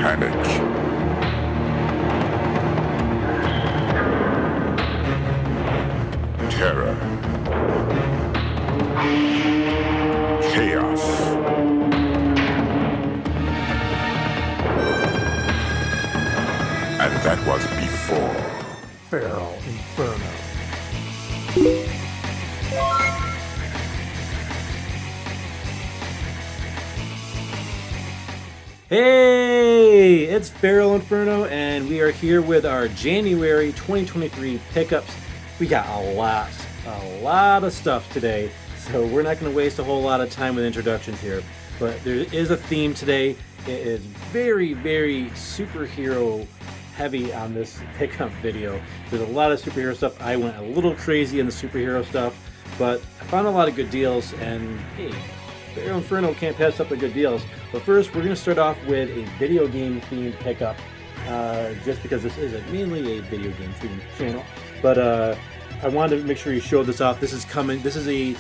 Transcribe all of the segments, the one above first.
Panic. Terror. Chaos. And that was before. Feral Inferno. Hey, it's Feral Inferno, and we are here with our January 2023 pickups. We got a lot of stuff today, so we're not going to waste a whole lot of time with introductions here. But there is a theme today. It is very, very superhero heavy on this pickup video. There's a lot of superhero stuff. I went a little crazy in the superhero stuff, but I found a lot of good deals, and hey, Feral Inferno can't pass up the good deals. But first, we're going to start off with a video game themed pickup, just because this is mainly a video game themed channel. But I wanted to make sure you showed this off. This is coming. This is a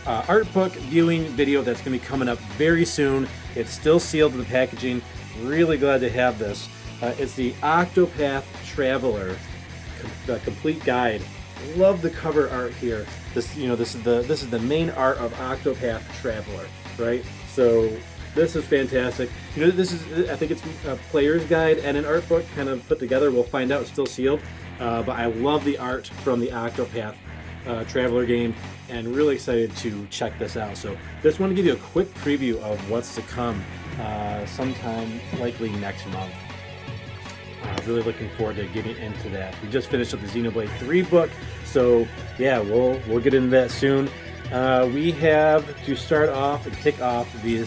art book viewing video that's going to be coming up very soon. It's still sealed in the packaging. Really glad to have this. It's the Octopath Traveler, the complete guide. Love the cover art here. This is the main art of Octopath Traveler, right? So this is fantastic. This is, I think it's a player's guide and an art book kind of put together. We'll find out. It's still sealed, but I love the art from the Octopath Traveler game, and really excited to check this out. So just want to give you a quick preview of what's to come, sometime likely next month. Really looking forward to getting into that. We just finished up the Xenoblade 3 book, so yeah, we'll get into that soon. We have to start off and kick off the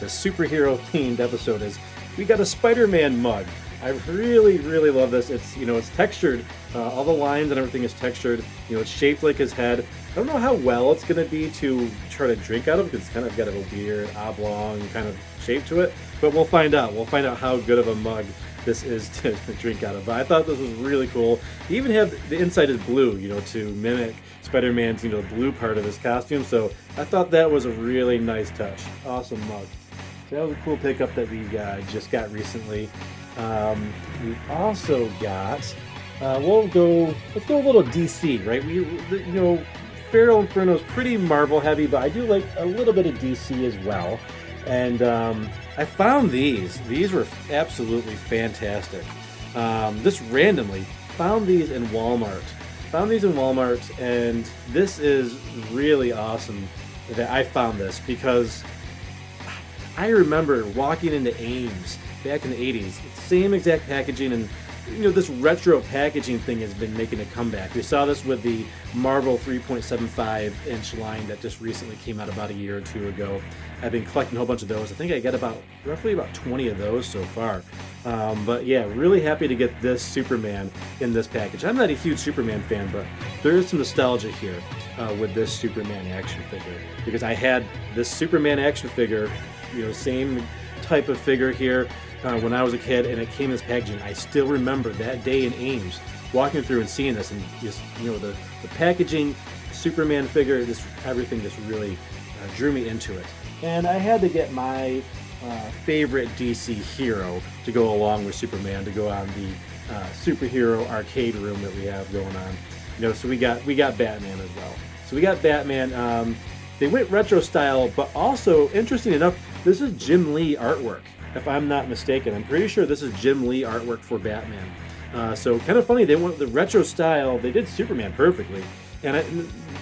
superhero themed episode. Is we got a Spider-Man mug. I really love this. It's textured. All the lines and everything is textured. It's shaped like his head. I don't know how well it's going to be to try to drink out of, because it's kind of got a weird oblong kind of shape to it. But we'll find out. We'll find out how good of a mug this is to drink out of. But I thought this was really cool. They even have the inside is blue, to mimic Spider-Man's, the blue part of his costume. So I thought that was a really nice touch. Awesome mug. So that was a cool pickup that we just got recently. We also got, let's go a little DC, right? Feral Inferno is pretty Marvel heavy, but I do like a little bit of DC as well. And I found these. These were absolutely fantastic. Just randomly found these in Walmart. And this is really awesome that I found this, because I remember walking into Ames back in the 80s. Same exact packaging, and this retro packaging thing has been making a comeback. We saw this with the Marvel 3.75-inch line that just recently came out about a year or two ago. I've been collecting a whole bunch of those. I think I got roughly about 20 of those so far. But yeah, really happy to get this Superman in this package. I'm not a huge Superman fan, but there is some nostalgia here with this Superman action figure, because I had this Superman action figure, same type of figure here when I was a kid, and it came in this packaging. I still remember that day in Ames, walking through and seeing this, and just the packaging, Superman figure, everything just really drew me into it. And I had to get my favorite DC hero to go along with Superman, to go on the superhero arcade room that we have going on. So we got Batman as well. So we got Batman. They went retro style, but also, interesting enough, this is Jim Lee artwork, if I'm not mistaken. I'm pretty sure this is Jim Lee artwork for Batman. So kind of funny, they went the retro style. They did Superman perfectly, and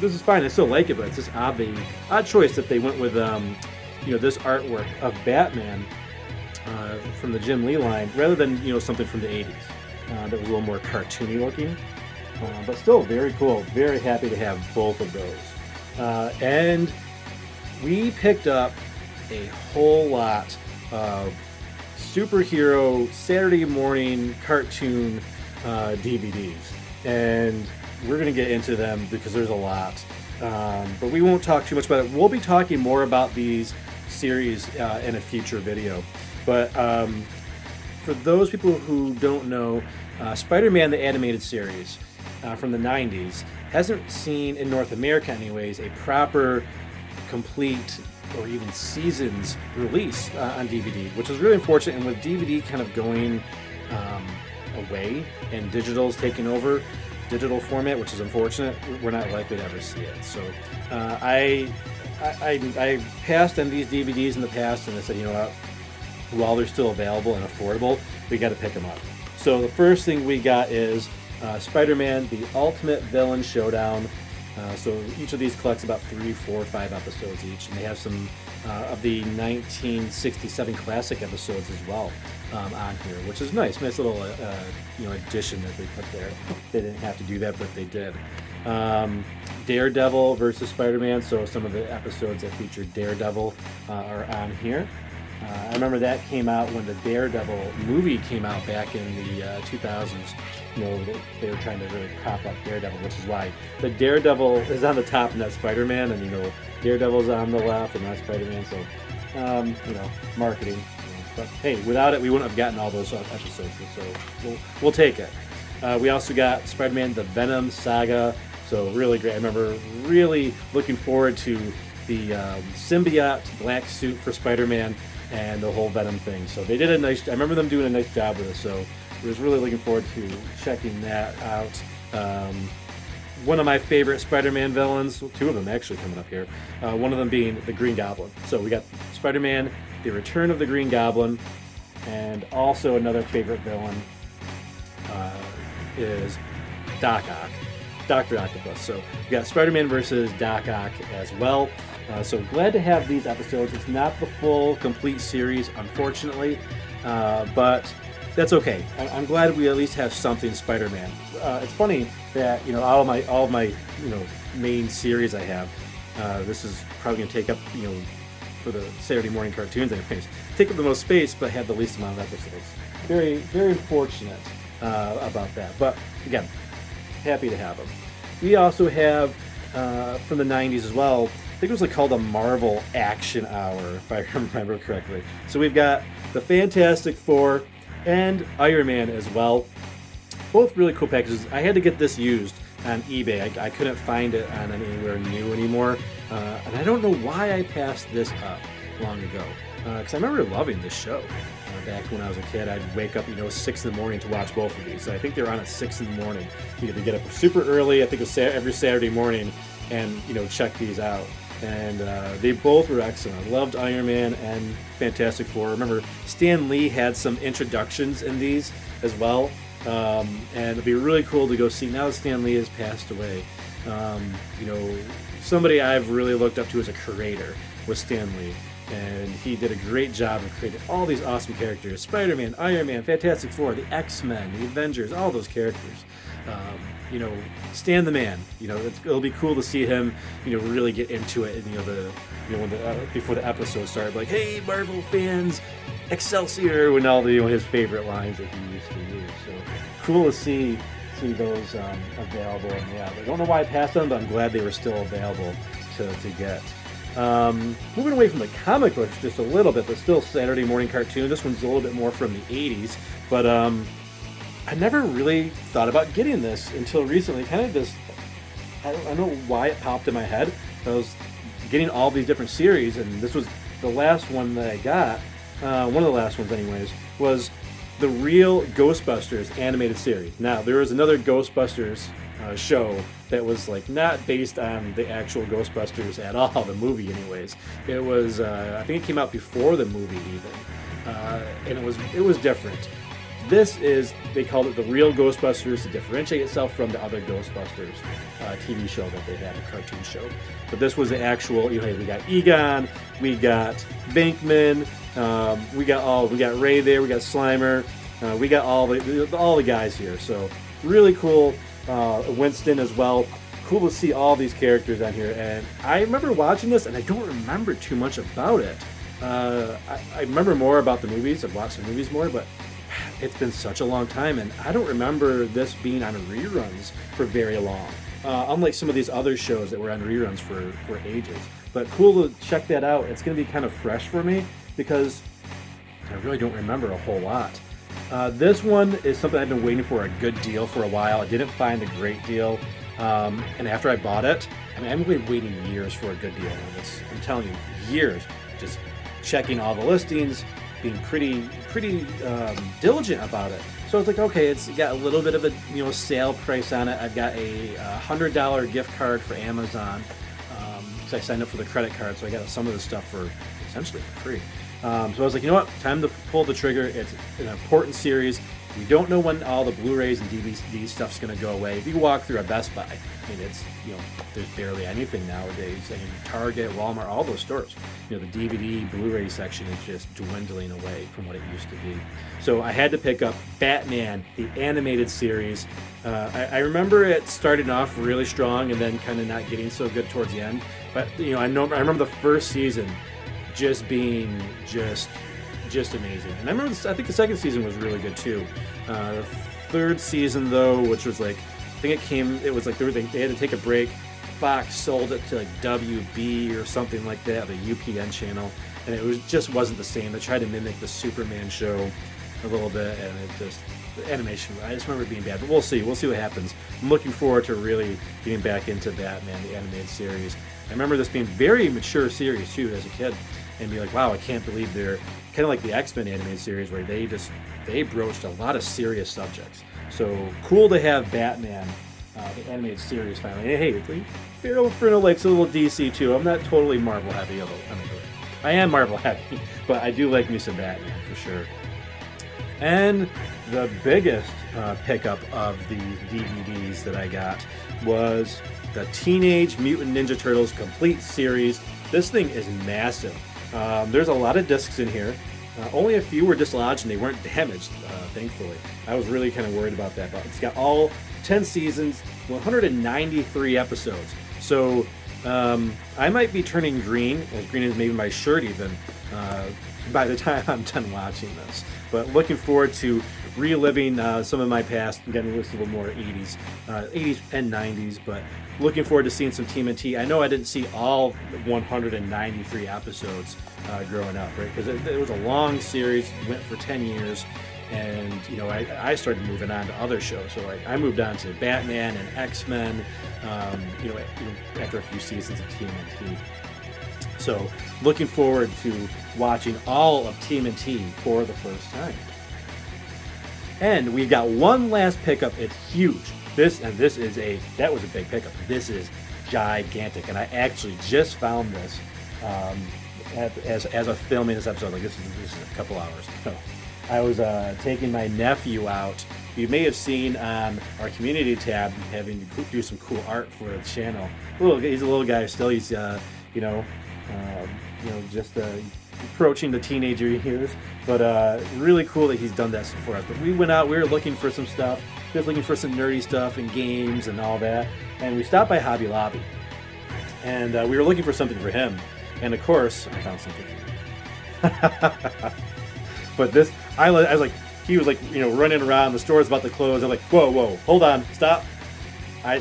this is fine. I still like it, but it's just odd choice that they went with this artwork of Batman from the Jim Lee line, rather than something from the 80s that was a little more cartoony looking, but still very cool. Very happy to have both of those. And we picked up a whole lot of superhero Saturday morning cartoon DVDs, and we're going to get into them because there's a lot, but we won't talk too much about it. We'll be talking more about these series in a future video, but for those people who don't know, Spider-Man the animated series from the 90s hasn't seen, in North America anyways, a proper, complete or even seasons release on DVD, which is really unfortunate. And with DVD kind of going away and digital's taking over, digital format, which is unfortunate, we're not likely to ever see it. So I passed on these DVDs in the past, and I said, you know what, while they're still available and affordable, we got to pick them up. So the first thing we got is Spider-Man: The Ultimate Villain Showdown. So each of these collects about 3, 4, 5 episodes each, and they have some of the 1967 classic episodes as well on here, which is nice little addition that they put there. They didn't have to do that, but they did. Daredevil versus Spider-Man, so some of the episodes that feature Daredevil are on here. I remember that came out when the Daredevil movie came out back in the 2000s. You know, they were trying to really prop up Daredevil, which is why the Daredevil is on the top and not Spider-Man, and, you know, Daredevil's on the left and not Spider-Man, so, marketing. But hey, without it, we wouldn't have gotten all those episodes, so we'll take it. We also got Spider-Man: The Venom Saga, so really great. I remember really looking forward to the symbiote black suit for Spider-Man and the whole Venom thing. So they did I remember them doing a nice job with it, so I was really looking forward to checking that out. One of my favorite Spider-Man villains, well, 2 of them actually coming up here, one of them being the Green Goblin. So we got Spider-Man: The Return of the Green Goblin, and also another favorite villain is Doc Ock, Dr. Octopus. So we got Spider-Man versus Doc Ock as well. So glad to have these episodes. It's not the full, complete series, unfortunately, but that's okay. I'm glad we at least have something Spider-Man. It's funny that, you know, all of my main series I have, this is probably going to take up, for the Saturday morning cartoons anyways, take up the most space, but have the least amount of episodes. Very, very fortunate about that. But again, happy to have them. We also have from the 90s as well, I think it was called a Marvel Action Hour, if I remember correctly. So we've got the Fantastic Four and Iron Man as well. Both really cool packages. I had to get this used on eBay. I couldn't find it on anywhere new anymore. And I don't know why I passed this up long ago. Because I remember loving this show. Back when I was a kid, I'd wake up, 6 in the morning to watch both of these. So I think they were on at 6 in the morning. You had to get up super early, I think it was every Saturday morning, and, check these out. And they both were excellent. I loved Iron Man and Fantastic Four. Remember, Stan Lee had some introductions in these as well. And it'd be really cool to go see, now that Stan Lee has passed away, somebody I've really looked up to as a creator was Stan Lee. And he did a great job of creating all these awesome characters. Spider-Man, Iron Man, Fantastic Four, the X-Men, the Avengers, all those characters. Stan the Man. It'll be cool to see him, really get into it. And before the episode started, like, hey, Marvel fans, Excelsior, and all his favorite lines that he used to use. So cool to see those available. And yeah, I don't know why I passed them, but I'm glad they were still available to get. Moving away from the comic books just a little bit, but still Saturday morning cartoon. This one's a little bit more from the 80s, but I never really thought about getting this until recently. Kind of just, I don't know why it popped in my head. I was getting all these different series, and this was the last one that I got. One of the last ones anyways, was the real Ghostbusters animated series. Now, there was another Ghostbusters show that was not based on the actual Ghostbusters at all, the movie anyways. It was, I think it came out before the movie even, and it was different. This is, they called it the real Ghostbusters to differentiate itself from the other Ghostbusters TV show that they had, a cartoon show. But this was the actual, we got Egon, we got Venkman, we got Ray there, we got Slimer, we got all the guys here. So really cool. Winston as well. Cool to see all these characters on here. And I remember watching this, and I don't remember too much about it. I remember more about the movies. I've watched the movies more, but it's been such a long time, and I don't remember this being on reruns for very long. Unlike some of these other shows that were on reruns for ages. But cool to check that out. It's going to be kind of fresh for me because I really don't remember a whole lot. This one is something I've been waiting for a good deal for a while. I didn't find a great deal, and after I bought it, I mean, I'm waiting years for a good deal on this. I'm telling you, years. Just checking all the listings, being pretty diligent about it. So it's like, okay, it's got a little bit of a sale price on it. I've got a $100 gift card for Amazon because I signed up for the credit card, so I got some of the stuff for essentially for free. So I was like, you know what, time to pull the trigger. It's an important series. We don't know when all the Blu-rays and DVD stuff's going to go away. If you walk through a Best Buy, I mean, it's, there's barely anything nowadays. I mean, Target, Walmart, all those stores, the DVD, Blu-ray section is just dwindling away from what it used to be. So I had to pick up Batman, the animated series. I remember it starting off really strong and then kind of not getting so good towards the end. But, I remember the first season just being just amazing. And I think the second season was really good too. The third season though, which was like, I think it was like they had to take a break. Fox sold it to like WB or something like that, the UPN channel, and it just wasn't the same. They tried to mimic the Superman show a little bit, and the animation, I just remember it being bad. But we'll see what happens. I'm looking forward to really getting back into Batman, the animated series. I remember this being a very mature series too as a kid, and be like, wow, I can't believe they're kind of like the X-Men animated series where they broached a lot of serious subjects. So cool to have Batman, the animated series finally. Hey, Feral Inferno likes a little DC too. I'm not totally Marvel heavy, although I am Marvel heavy, but I do like me some Batman for sure. And the biggest pickup of these DVDs that I got was the Teenage Mutant Ninja Turtles Complete Series. This thing is massive. There's a lot of discs in here. Only a few were dislodged and they weren't damaged, thankfully. I was really kind of worried about that, but it's got all 10 seasons, 193 episodes. So I might be turning green, as green as maybe my shirt even, by the time I'm done watching this. But looking forward to reliving some of my past and getting a little more 80s and 90s, but looking forward to seeing some TMNT. I know I didn't see all 193 episodes growing up, right? Because it was a long series, went for 10 years, and I started moving on to other shows. So I moved on to Batman and X-Men, after a few seasons of TMNT. So looking forward to watching all of TMNT for the first time. And we've got one last pickup. It's huge. That was a big pickup. This is gigantic, and I actually just found this as a filming this episode. Like this is a couple hours ago. I was taking my nephew out. You may have seen on our community tab having to do some cool art for the channel. He's a little guy still. He's just approaching the teenager years, but really cool that he's done that for us. But we went out, we were looking for some stuff, just looking for some nerdy stuff and games and all that, and we stopped by Hobby Lobby, and we were looking for something for him, and of course I found something for him. But this, I was like, he was like, running around, the store's about to close. I'm like, whoa, hold on, stop.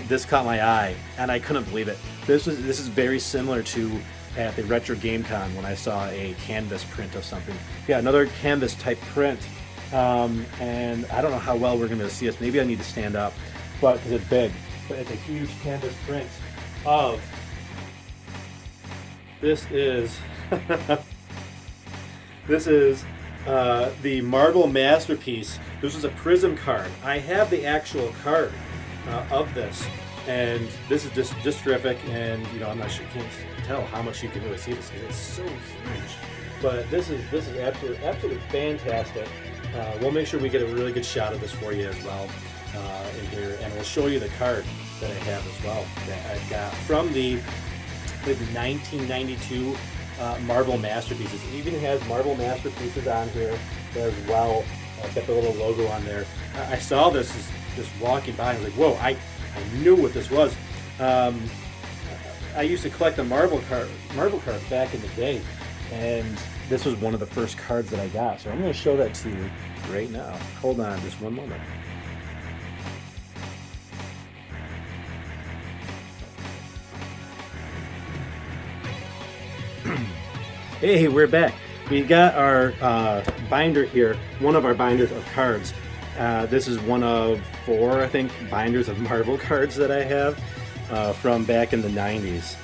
This caught my eye, and I couldn't believe it. This is very similar to at the Retro Game Con when I saw a canvas print of something. Yeah, another canvas type print. And I don't know how well we're going to see this. Maybe I need to stand up, because it's big. But it's a huge canvas print of, this is the Marvel Masterpiece. This is a Prism card. I have the actual card of this, and this is just terrific. And I'm not sure, can't tell how much you can really see this because it's so huge. But this is absolutely fantastic. We'll make sure we get a really good shot of this for you as well in here, and we'll show you the card that I have as well that I've got from the 1992 Marvel Masterpieces. It even has Marvel Masterpieces on here as well. It's got the little logo on there. I saw this just walking by and I was like, whoa, I knew what this was. I used to collect the Marvel cards back in the day, and this was one of the first cards that I got. So I'm going to show that to you right now. Hold on just one moment. Hey, we're back. We got our binder here, one of our binders of cards. This is one of 4, I think, binders of Marvel cards that I have. from back in the 90s.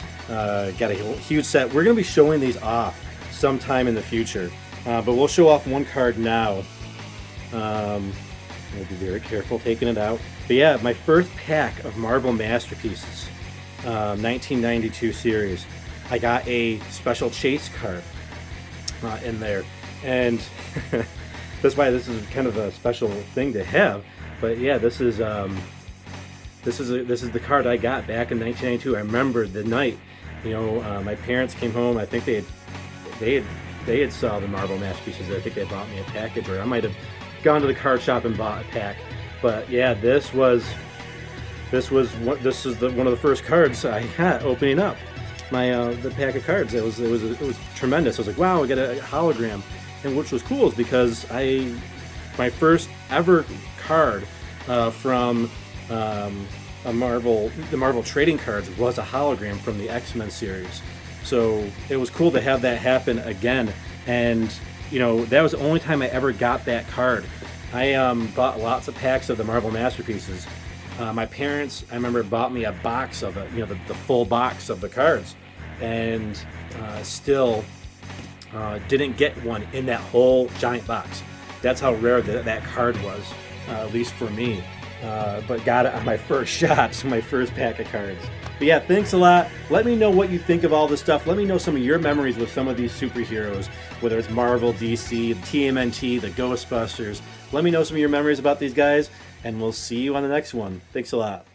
Got a huge set. We're going to be showing these off sometime in the future, but we'll show off one card now. We'll be very careful taking it out. But yeah, my first pack of Marvel Masterpieces, 1992 series. I got a special chase card in there, and that's why this is kind of a special thing to have. But yeah, this is the card I got back in 1992. I remember the night, my parents came home. I think they had saw the Marvel Masterpieces. I think they bought me a package, or I might have gone to the card shop and bought a pack. But yeah, this is one of the first cards I got opening up the pack of cards. It was tremendous. I was like, wow, I got a hologram, and which was cool is because my first ever card from the Marvel trading cards was a hologram from the X-Men series. So it was cool to have that happen again, and that was the only time I ever got that card. I bought lots of packs of the Marvel Masterpieces. My parents, I remember, bought me a box of it, the full box of the cards, and still didn't get one in that whole giant box. That's how rare that card was, at least for me. But got it on my first shot, my first pack of cards. But yeah, thanks a lot. Let me know what you think of all this stuff. Let me know some of your memories with some of these superheroes, whether it's Marvel, DC, TMNT, the Ghostbusters. Let me know some of your memories about these guys, and we'll see you on the next one. Thanks a lot.